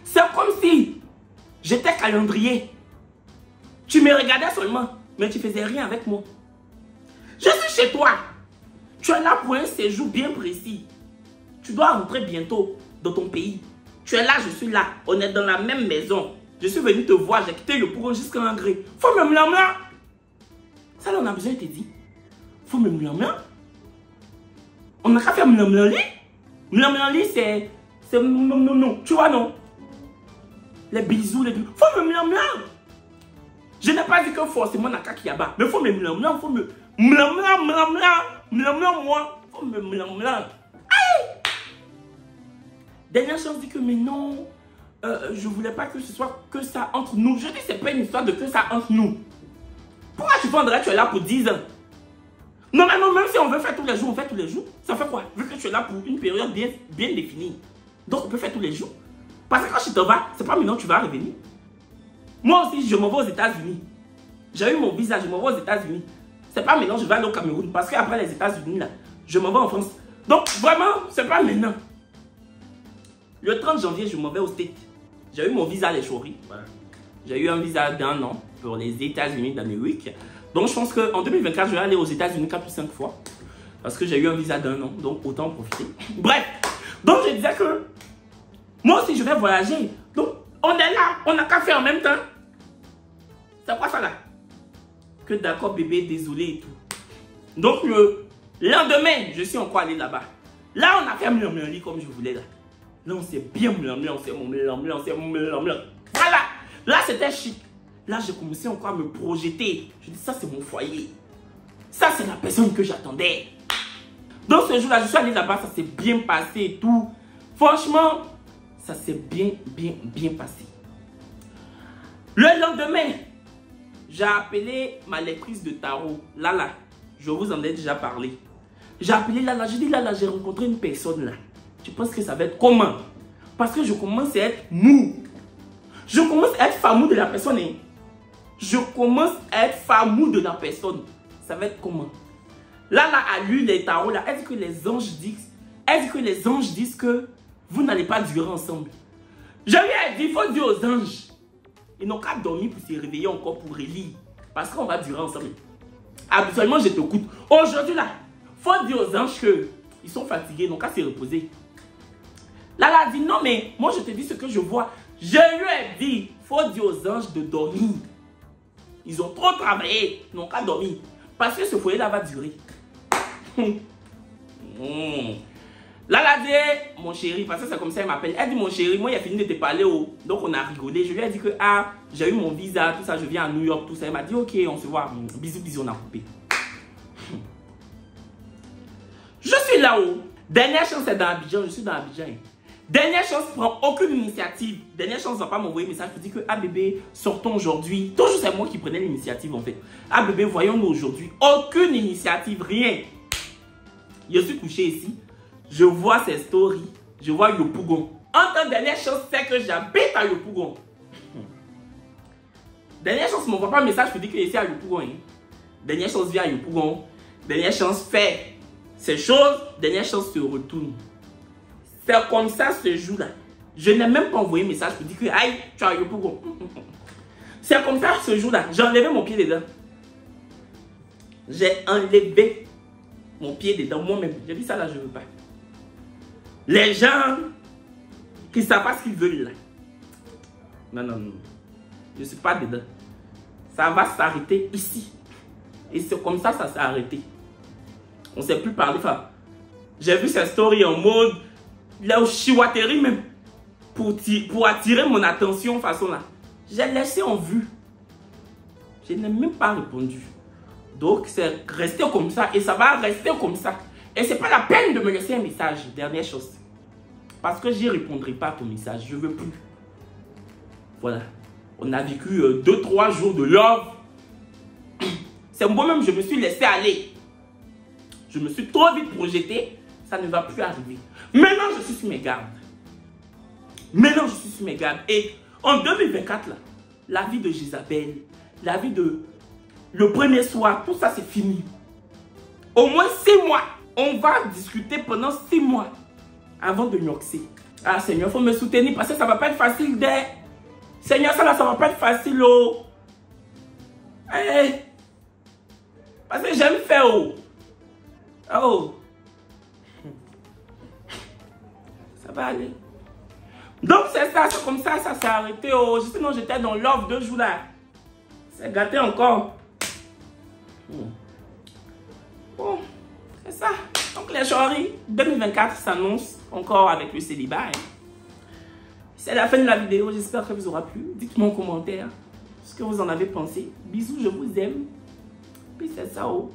C'est comme si j'étais calendrier. Tu me regardais seulement, mais tu faisais rien avec moi. Je suis chez toi. Tu es là pour un séjour bien précis. Tu dois rentrer bientôt dans ton pays. Tu es là, je suis là. On est dans la même maison. Je suis venu te voir, j'ai quitté le pour jusqu'à un gré. Faut me mlamla. Ça là, on a besoin de te dire. Faut me mlamla. On n'a qu'à faire mlamla. Mlamla, c'est non. Tu vois, non? Les bisous, les... Faut me mlamla. Je n'ai pas dit que forcément n'a qu'à Kiaba. Mais faut me mlamla, faut me... Mlamla, moi. Faut me mlamla. Dernière chance dit que mais non, je voulais pas que ce soit que ça entre nous. Je dis c'est pas une histoire de que ça entre nous. Pourquoi tu vendrais tu es là pour 10 ans? Non mais non, même si on veut faire tous les jours, on fait tous les jours. Ça fait quoi? Vu que tu es là pour une période bien définie. Donc on peut faire tous les jours. Parce que quand tu t'en vas, c'est pas maintenant que tu vas revenir. Moi aussi je m'en vais aux États-Unis. J'ai eu mon visa, je m'en vais aux États-Unis. C'est pas maintenant, je vais aller au Cameroun. Parce qu'après les États-Unis, là, je m'en vais en France. Donc, vraiment, c'est pas maintenant. Le 30 janvier, je m'en vais aux States. J'ai eu mon visa à l'Échorie. Voilà. J'ai eu un visa d'1 an pour les États-Unis d'Amérique. Donc, je pense qu'en 2024, je vais aller aux États-Unis 4 ou 5 fois. Parce que j'ai eu un visa d'1 an. Donc, autant en profiter. Bref. Donc, je disais que moi aussi, je vais voyager. Donc, on est là. On n'a qu'à faire en même temps. C'est quoi ça là? Que d'accord bébé, désolé et tout. Donc le lendemain, je suis encore allé là-bas. Là, on a fait murmurer comme je voulais là. Là, on s'est bien murmuré, on s'est murmuré. Voilà. Là, c'était chic. Là, j'ai commencé encore à me projeter. Je dis, ça, c'est mon foyer. Ça, c'est la personne que j'attendais. Donc ce jour-là, je suis allé là-bas, ça s'est bien passé et tout. Franchement, ça s'est bien passé. Le lendemain, j'ai appelé ma lectrice de tarot, Lala. Je vous en ai déjà parlé. J'ai appelé Lala, j'ai dit Lala, j'ai rencontré une personne là. Tu penses que ça va être comment? Parce que je commence à être mou. Je commence à être fameux de la personne. Hein. Je commence à être fameux de la personne. Ça va être comment? Lala a lu les tarots là. Elle dit que les anges disent, que vous n'allez pas durer ensemble. Je lui ai dit, il faut dire aux anges. Ils n'ont qu'à dormir pour se réveiller encore pour relire. Parce qu'on va durer ensemble. Habituellement, je t'écoute. Aujourd'hui, là, il faut dire aux anges qu'ils sont fatigués, ils n'ont qu'à se reposer. Là, elle a dit, non, mais moi, je te dis ce que je vois. Je lui ai dit, il faut dire aux anges de dormir. Ils ont trop travaillé, ils n'ont qu'à dormir. Parce que ce foyer-là va durer. Là, elle a dit, mon chéri, parce que c'est comme ça, elle m'appelle. Elle dit, mon chéri, moi, il a fini de te parler. Donc, on a rigolé. Je lui ai dit que, ah, j'ai eu mon visa, tout ça, je viens à New York, tout ça. Elle m'a dit, ok, on se voit. Bisous, bisous, on a coupé. Je suis là-haut. Dernière chance, c'est dans Abidjan. Je suis dans Abidjan. Dernière chance, prends aucune initiative. Dernière chance, ne va pas m'envoyer un message pour dire que, ah, bébé, sortons aujourd'hui. Toujours, c'est moi qui prenais l'initiative, en fait. Ah, bébé, voyons-nous aujourd'hui. Aucune initiative, rien. Je suis couché ici. Je vois ses stories. Je vois Yopougon. En tant que dernière chance, c'est que j'habite à Yopougon. Dernière chance, ne m'envoie pas un message pour dire que je suis à Yopougon. Hein. Dernière chance, viens à Yopougon. Dernière chance, fait ces choses. Dernière chance, se retourne. C'est comme ça ce jour-là. Je n'ai même pas envoyé un message pour dire que aïe, tu es à Yopougon. C'est comme ça ce jour-là. J'ai enlevé mon pied dedans. J'ai enlevé mon pied dedans moi-même. J'ai dit ça là, je ne veux pas. Les gens qui ne savent pas ce qu'ils veulent là. Non, non, non. Je ne suis pas dedans. Ça va s'arrêter ici. Et c'est comme ça, ça s'est arrêté. On ne s'est plus parlé. Enfin, j'ai vu cette story en mode, là où chihuaterie même, pour attirer mon attention façon là. J'ai laissé en vue. Je n'ai même pas répondu. Donc, c'est resté comme ça et ça va rester comme ça. Et c'est pas la peine de me laisser un message. Dernière chose. Parce que je n'y répondrai pas à ton message. Je ne veux plus. Voilà. On a vécu 2-3 jours de love. C'est moi-même, je me suis laissé aller. Je me suis trop vite projeté. Ça ne va plus arriver. Maintenant, je suis sur mes gardes. Maintenant, je suis sur mes gardes. Et en 2024, là, la vie de Jésabel, la vie de... Le premier soir, tout ça, c'est fini. Au moins 6 mois. On va discuter pendant 6 mois avant de noxer. Ah Seigneur, il faut me soutenir parce que ça ne va pas être facile. Seigneur, ça ne va pas être facile. Oh. Hey. Parce que j'aime faire. Oh. Oh. Ça va aller. Donc c'est ça, c'est comme ça s'est arrêté. Oh. Sinon j'étais dans l'offre 2 jours là. C'est gâté encore. Bon, c'est ça. Donc les chéris, 2024 s'annonce encore avec le célibat. Hein. C'est la fin de la vidéo. J'espère que ça vous aura plu. Dites-moi en commentaire ce que vous en avez pensé. Bisous, je vous aime. Puis c'est ça. Oh.